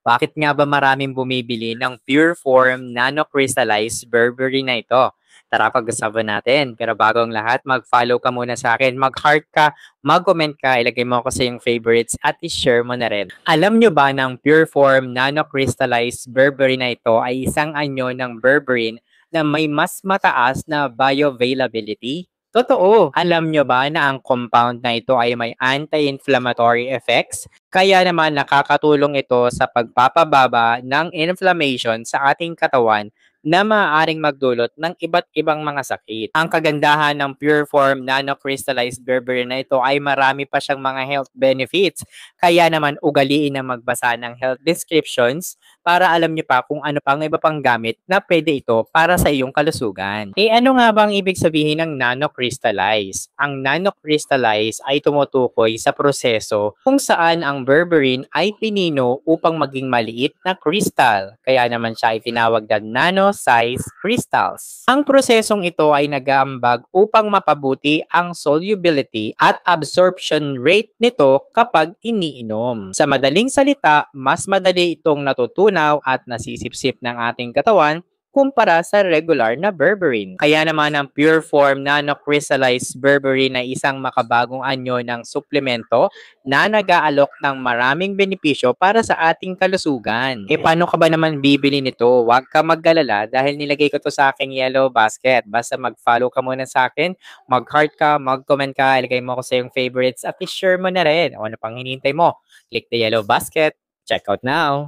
Bakit nga ba maraming bumibili ng pure form nanocrystallized berberine na ito? Tara pag-usapan natin. Pero bago ang lahat, mag-follow ka muna sa akin, mag-heart ka, mag-comment ka, ilagay mo ako sa yung favorites at i-share mo na rin. Alam nyo ba ng pure form nanocrystallized berberine na ito ay isang anyo ng berberine na may mas mataas na bioavailability? Totoo. Alam nyo ba na ang compound na ito ay may anti-inflammatory effects? Kaya naman nakakatulong ito sa pagpapababa ng inflammation sa ating katawan na maaaring magdulot ng iba't ibang mga sakit. Ang kagandahan ng pure form nanocrystallized berberine na ito ay marami pa siyang mga health benefits. Kaya naman ugaliin na magbasa ng health descriptions para alam niyo pa kung ano pang iba pang gamit na pwede ito para sa iyong kalusugan. Ano nga bang ibig sabihin ng nanocrystallize? Ang nanocrystallize ay tumutukoy sa proseso kung saan ang berberine ay pinino upang maging maliit na crystal. Kaya naman siya ay tinawag na nano-size crystals. Ang prosesong ito ay nag-aambag upang mapabuti ang solubility at absorption rate nito kapag iniinom. Sa madaling salita, mas madali itong natutunaw at nasisipsip ng ating katawan kumpara sa regular na berberine. Kaya naman ang pure form nanocrystallized berberine ay isang makabagong anyo ng suplemento na nag-aalok ng maraming benepisyo para sa ating kalusugan. Paano ka ba naman bibili nito? Huwag ka mag-alala dahil nilagay ko to sa aking yellow basket. Basta mag-follow ka muna sa akin, mag-heart ka, mag-comment ka, ilagay mo ako sa iyong favorites at i-share mo na rin. O ano pang hinihintay mo? Click the yellow basket. Check out now!